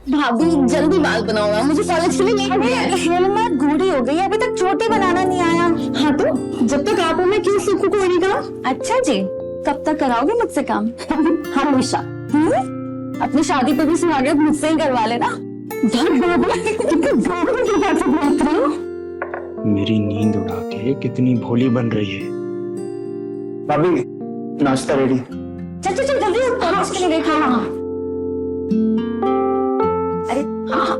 भाभी जल्दी बाल बनाओ, मुझे कॉलेज के लिए लेट है। खेल मत, बूढ़ी हो गई, अभी तक चोटी बनाना नहीं आया। हाँ तो जब तक आप हो मैं क्यों सीखूं कोई का? अच्छा जी, कब तक कराओगे मुझसे काम? हमेशा। अपनी शादी पे भी सुहागरात मुझसे ही करवा लेना। मेरी नींद उड़ा के कितनी भोली बन रही है। भाभी नाश्ता रेडी। चल चल चल जल्दी कॉलेज के लिए देखा। हाँ अरे हाँ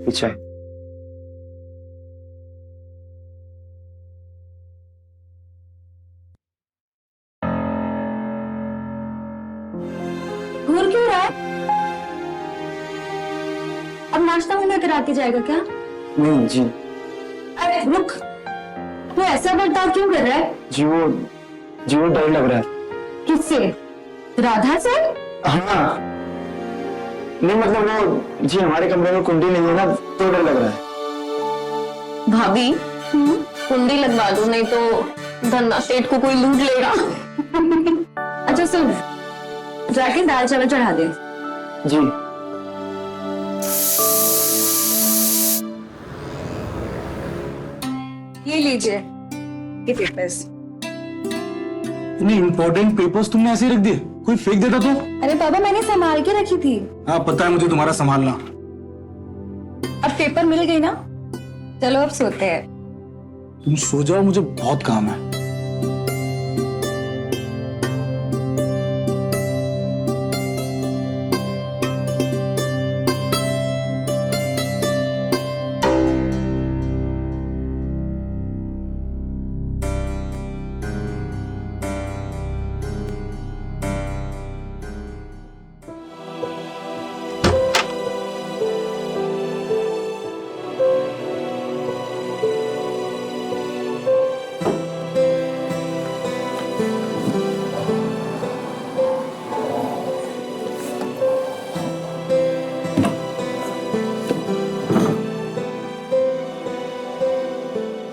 पीछे घूर क्यों रहा है? अब नाश्ता में लेकर आके जाएगा क्या? नहीं जी। अरे रुक, तू ऐसा बर्ताव क्यों कर रहा है? जी वो डर लग रहा है। किससे? राधा से? हाँ नहीं मतलब वो जी हमारे कमरे में कुंडी नहीं है ना तो डर लग रहा है। भाभी कुंडी लगवा दो, नहीं तो धन्ना सेठ को कोई लूट लेगा। अच्छा सुन, जाके दाल चावल चढ़ा दे। जी ये लीजिए ये पेपर्स। इतने इम्पोर्टेंट पेपर्स तुमने ऐसे ही रख दिए, कोई फेंक देता तो? अरे बाबा मैंने संभाल के रखी थी। हाँ पता है मुझे तुम्हारा संभालना। अब पेपर मिल गई ना, चलो अब सोते हैं। तुम सो जाओ, मुझे बहुत काम है।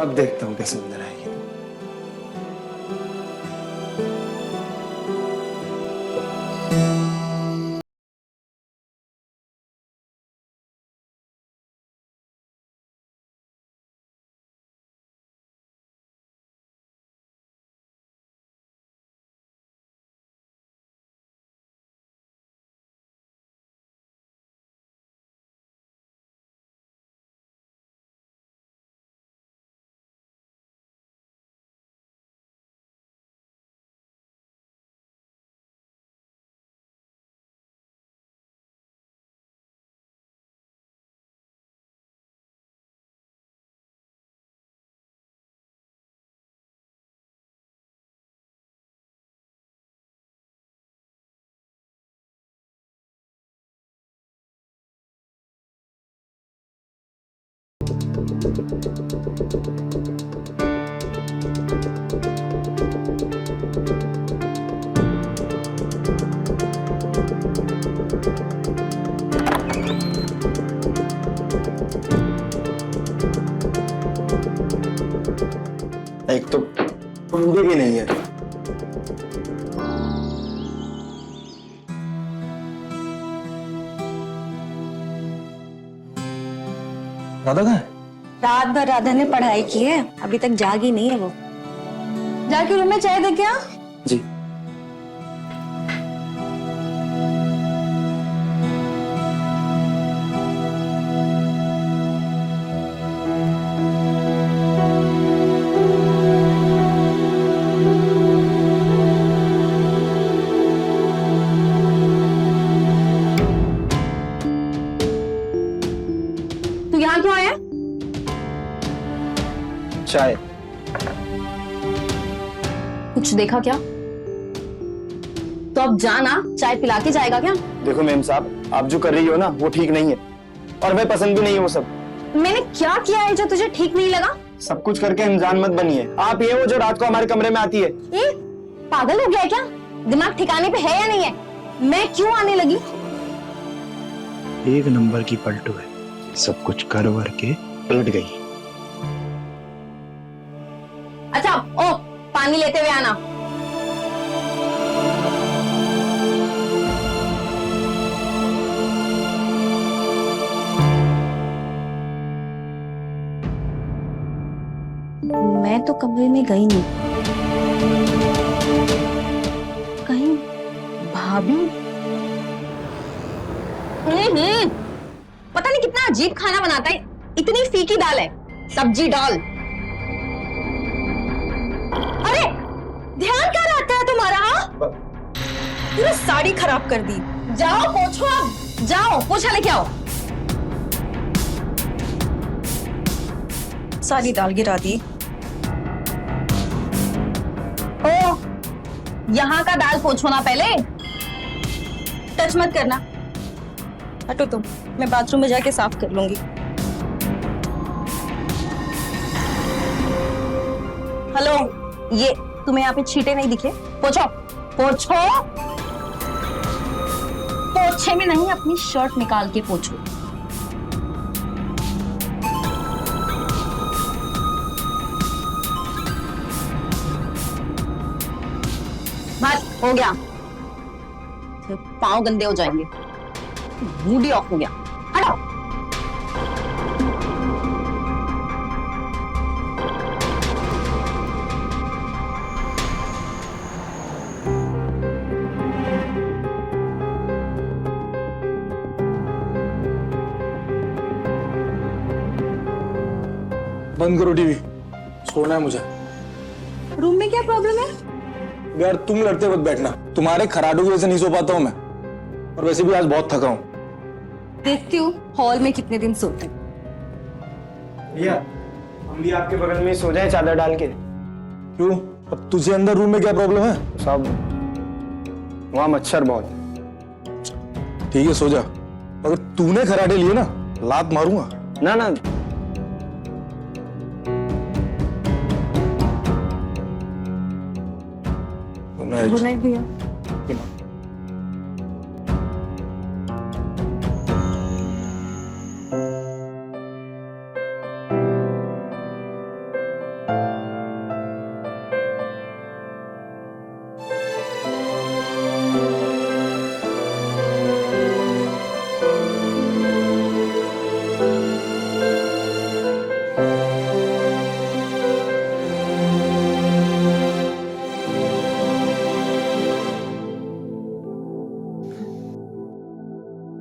अब देखता हूँ कैसे अंदर आएगी। एक तो कुंडी भी नहीं है। राधा कहाँ है? रात भर राधा ने पढ़ाई की है, अभी तक जागी नहीं है वो। जाके रूम में चाय दे क्या? जी तू यहाँ क्यों आया? चाय। कुछ देखा क्या? तो अब जाना, चाय पिला के जाएगा क्या? देखो मैम साहब, आप जो कर रही हो ना वो ठीक नहीं है और मैं पसंद भी नहीं है वो सब। मैंने क्या किया है जो तुझे ठीक नहीं लगा? सब कुछ करके इंसान मत बनिए। आप ये हो जो रात को हमारे कमरे में आती है। ये पागल हो गया है क्या? दिमाग ठिकाने पे है या नहीं है? मैं क्यों आने लगी? एक नंबर की पलटू है, सब कुछ कर वर के पलट गई। पानी लेते हुए आना। मैं तो कमरे में गई नहीं। कहीं भाभी? पता नहीं कितना अजीब खाना बनाता है, इतनी फीकी दाल है, सब्जी दाल। अरे ध्यान क्या रहता है तुम्हारा? हाँ? पूरी साड़ी खराब कर दी। जाओ पोछो, अब जाओ पोछा लेके आओ। सारी दाल गिरा दी। ओ, यहाँ का दाल पोछो ना पहले। टच मत करना, हटो तुम। मैं बाथरूम में जाके साफ कर लूंगी। हेलो, ये तुम्हें यहाँ पे छींटे नहीं दिखे? पोछो पोछो। पोछे में नहीं, अपनी शर्ट निकाल के पोछो। बस हो गया, फिर पाँव गंदे हो जाएंगे। मूड ही ऑफ हो गया। हटाओ। बंद करो टीवी, सोना है मुझे। रूम में क्या प्रॉब्लम है? यार तुम लड़ते वक्त बैठना, तुम्हारे खराटों की वजह से नहीं सो पाता हूं मैं, और वैसे भी आज बहुत थका हूं। देखती हूँ हॉल में कितने दिन सोते। भैया हम भी आपके बगल में सो जाए चादर डाल के। क्यों, अब तुझे अंदर रूम में क्या प्रॉब्लम है? साहब वहां मच्छर बहुत है। ठीक है सो जा, अगर तूने खराटे लिए ना लात मारूंगा। ना ना, गुड नाइट भैया।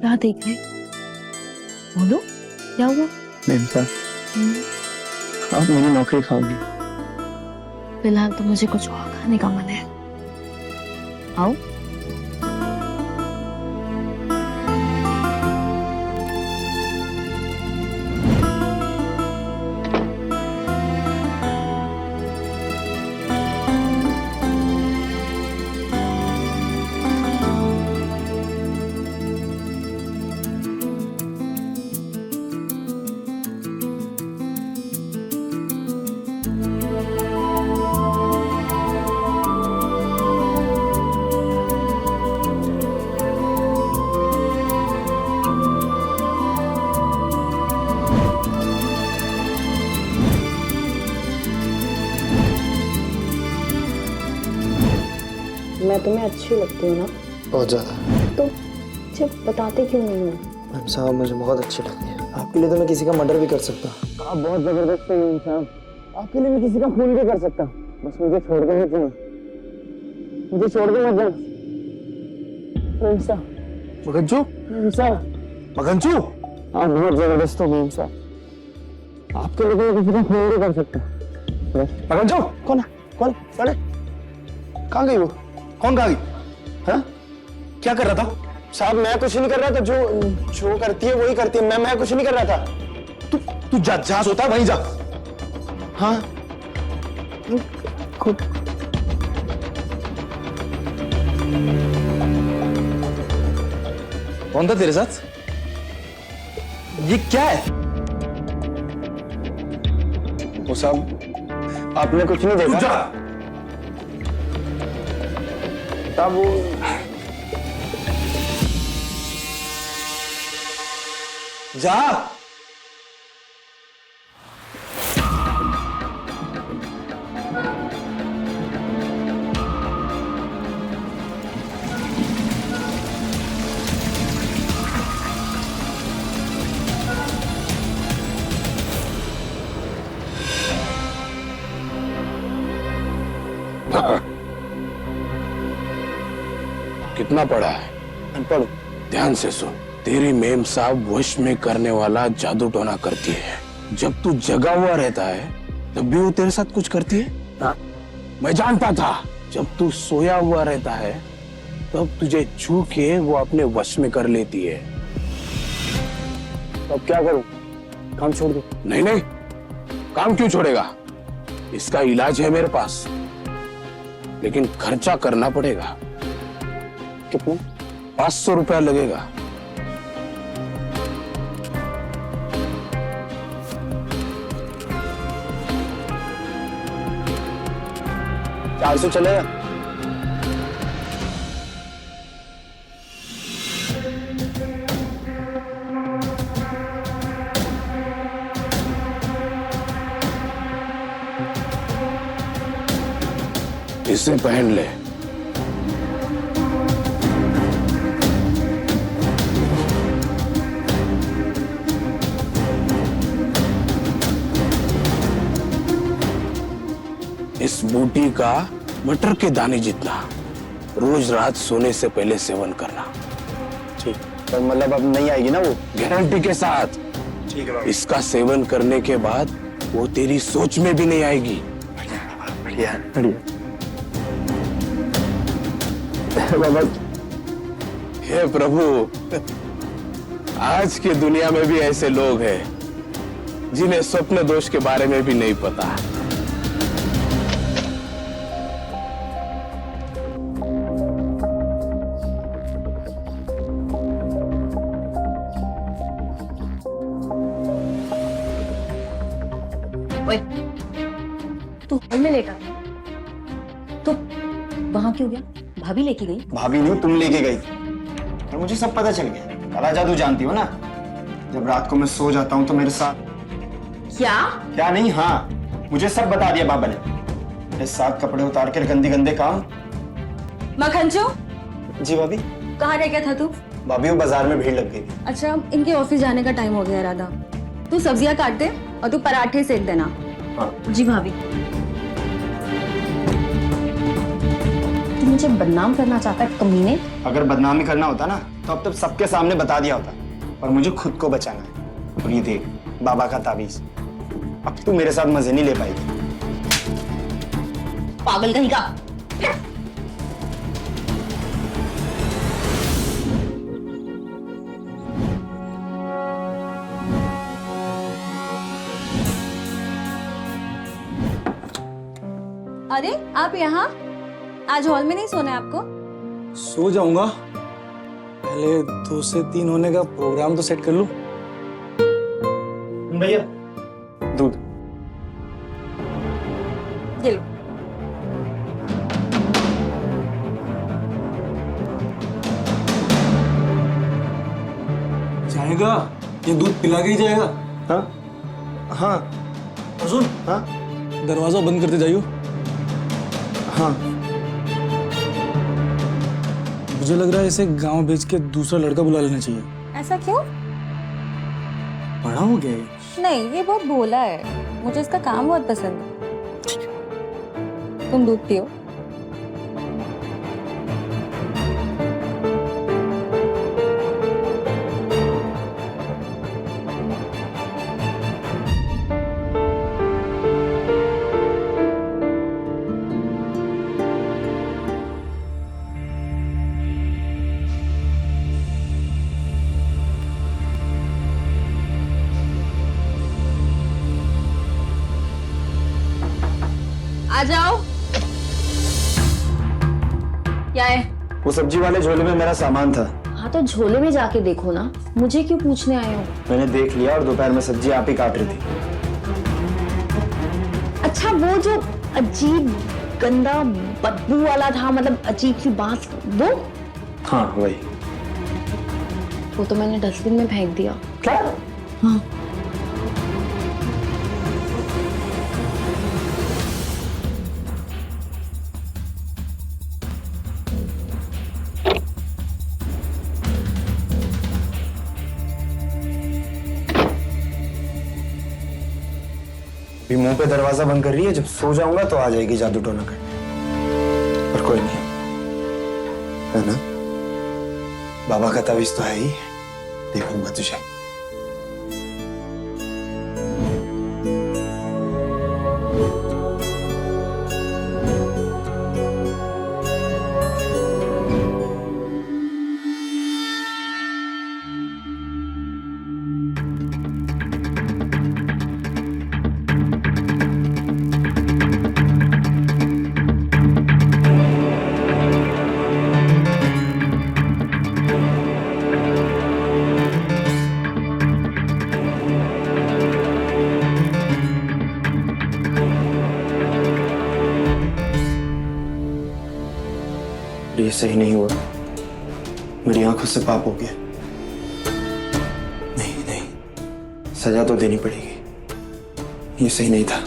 क्या देख रहे? बोलो क्या हुआ? मैम साहब आप मेरी नौकरी खाओगी। फिलहाल तो मुझे कुछ और खाने का मन है। आओ। मैं तुम्हें अच्छी लगती हूँ ना? बहुत ज्यादा। तो मुझे बताते क्यों नहीं हो? मैम साहब मुझे बहुत अच्छी लगती है। आपके लिए तो मैं किसी का मर्डर भी कर सकता। आप बहुत जबरदस्त हैं मैम साहब, आपके लिए मैं किसी का खून भी कर सकता। बस मुझे छोड़ के मत जाना, मुझे छोड़ के मत जाना मैम साहब। मगनचू, मैम साहब, मगनचू, आप बहुत जबरदस्त हो मैम साहब, आपके लिए मैं किसी का खून भी कर सकता। मगनचू, कौन है? कौन? अरे कहाँ गई वो? कौन कहा गई? हाँ क्या कर रहा था? साहब मैं कुछ नहीं कर रहा था, जो करती है वही करती है। मैं कुछ नहीं कर रहा था। तू जहां सोता है वहीं जा। हाँ खुद कौन था तेरे साथ? ये क्या है? वो साहब आपने कुछ नहीं तू देखा? जा। साहब वो जा। कितना पढ़ा है? अनपढ़। ध्यान से सुन, तेरी मेम साहब वश में करने वाला जादू टोना करती है। जब तू जगा हुआ रहता है तब भी वो तेरे साथ कुछ करती है। हाँ। मैं जानता था जब तू सोया हुआ रहता है तब तुझे छू के वो अपने वश में कर लेती है। तो अब क्या करूं? काम छोड़ दो। नहीं नहीं, काम क्यों छोड़ेगा? इसका इलाज है मेरे पास, लेकिन खर्चा करना पड़ेगा। कितना? 500 रुपया लगेगा। चार सौ चलेगा? इसे पहन ले। इस बूटी का मटर के दाने जितना रोज रात सोने से पहले सेवन करना। ठीक। पर मतलब अब नहीं आएगी ना वो? गारंटी के साथ। ठीक है बाबा। इसका सेवन करने के बाद वो तेरी सोच में भी नहीं आएगी। बढ़िया बढ़िया। बाबा हे प्रभु, आज की दुनिया में भी ऐसे लोग हैं जिन्हें स्वप्न दोष के बारे में भी नहीं पता। ओए, तू हॉल में लेटा तो वहां क्यों गया? भाभी लेके गई? भाभी नहीं, तुम लेके गई। और मुझे सब पता चल गया। काला जादू जानती हो ना? जब रात को मैं सो जाता हूँ तो मेरे साथ। क्या नहीं, हाँ मुझे सब बता दिया बाबा ने। मेरे साथ कपड़े उतार कर गंदे गंदे काम। मखनचो, जी भाभी। कहाँ रह गया था तू? भाभी वो बाजार में भीड़ लग गई थी। अच्छा, इनके ऑफिस जाने का टाइम हो गया राधा। तू सब्जियां काट दे और तू पराठे सेक देना। हाँ। जी भाभी। तू मुझे बदनाम करना चाहता है कमीने? अगर बदनामी करना होता ना तो अब तक सबके सामने बता दिया होता। और मुझे खुद को बचाना है। और ये देख, बाबा का ताबीज। अब तू मेरे साथ मजे नहीं ले पाएगी। पागल कहीं का। अरे आप यहाँ? आज हॉल में नहीं सोना है आपको? सो जाऊंगा, पहले 2 से 3 होने का प्रोग्राम तो सेट कर लूं। भैया दूध। ये लो। जाएगा? ये दूध पिला के ही जाएगा? हाँ हाँ। और सुन, हाँ दरवाजा बंद करते जाइयो। हाँ। मुझे लग रहा है इसे गांव भेज के दूसरा लड़का बुला लेना चाहिए। ऐसा क्यों? बड़ा हो गया ये। नहीं, ये बहुत भोला है। मुझे इसका काम बहुत पसंद है। तुम दूध पियो। आ जाओ। क्या है? वो सब्जी वाले झोले में मेरा सामान था। हाँ तो झोले में जाके देखो ना, मुझे क्यों पूछने आए हो? मैंने देख लिया और दोपहर में सब्जी आप ही काट रही थी। अच्छा, वो जो अजीब गंदा बदबू वाला था, मतलब अजीब सी बांस, वो? हाँ वही। वो तो मैंने डस्टबिन में फेंक दिया। क्या? हाँ। भी मुंह पे दरवाजा बंद कर रही है। जब सो जाऊंगा तो आ जाएगी जादू टोना करने। पर कोई नहीं है ना? बाबा का तावीज तो है ही, देखूंगा तुझे। ये सही नहीं हुआ, मेरी आंखों से पाप हो गया। नहीं नहीं, सजा तो देनी पड़ेगी, ये सही नहीं था।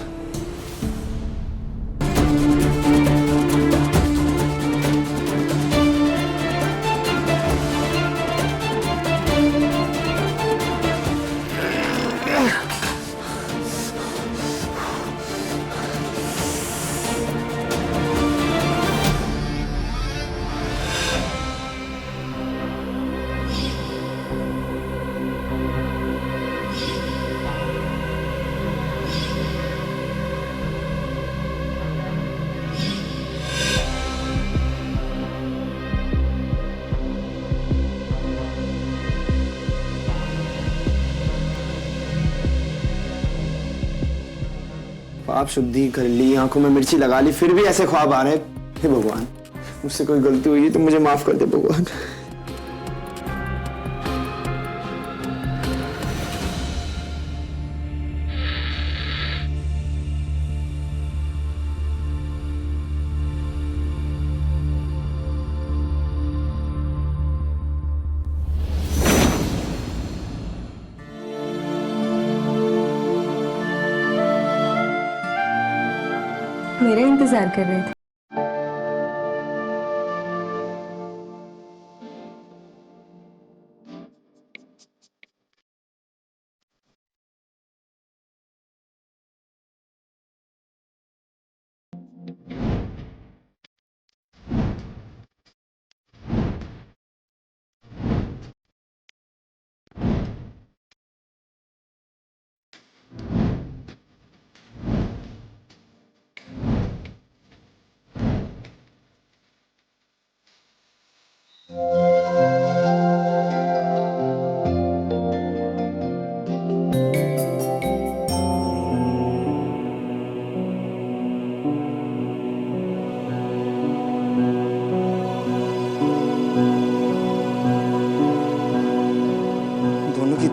पाप शुद्धि कर ली, आंखों में मिर्ची लगा ली, फिर भी ऐसे ख्वाब आ रहे। हे भगवान, मुझसे कोई गलती हुई तो मुझे माफ कर दे भगवान। मेरा इंतजार कर रहे थे।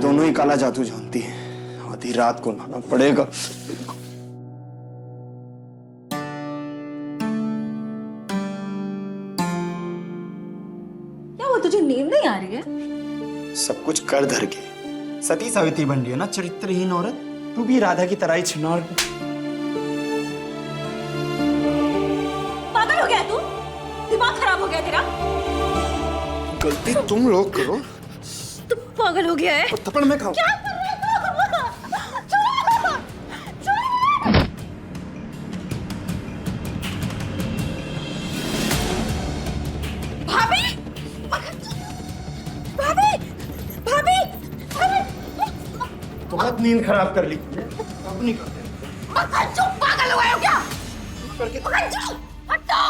दोनों ही काला जादू जानती है, आधी रात को लाना पड़ेगा। क्या वो तुझे नींद नहीं आ रही है? सब कुछ कर धर के सती सावित्री बन रही है ना, चरित्रहीन औरत। तू भी राधा की तरह ही छिनार। पागल हो गया तू? दिमाग खराब हो गया तेरा? गलती तुम लोग करो, तू पागल हो गया है? और थप्पड़ मैं खाऊं। क्या कर रहे हो? भाभी, भाभी, भाभी, बहुत नींद खराब कर ली अब नहीं करते। चुप, पागल हो गए हो क्या? करके हटो!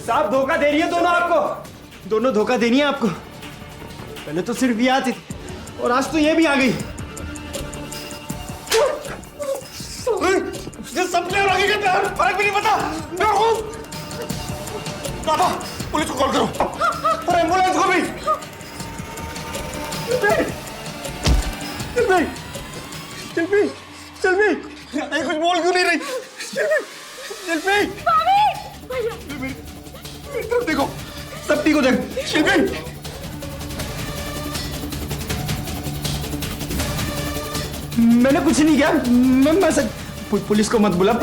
साहब धोखा दे रही है दोनों आपको, दोनों धोखा देनी है आपको। पहले तो सिर्फ ये आती थी और आज तो ये भी आ गई। सपने और आगे के फर्क भी नहीं पता। मैं हूं बाबा, पुलिस को कॉल करो और एम्बुलेंस को भी। चल कुछ बोल क्यों नहीं रही? शिल्पी देखो, सब ठीक हो जाएगा। शिल्पी मैंने कुछ नहीं किया। मैं पुलिस को मत बुला।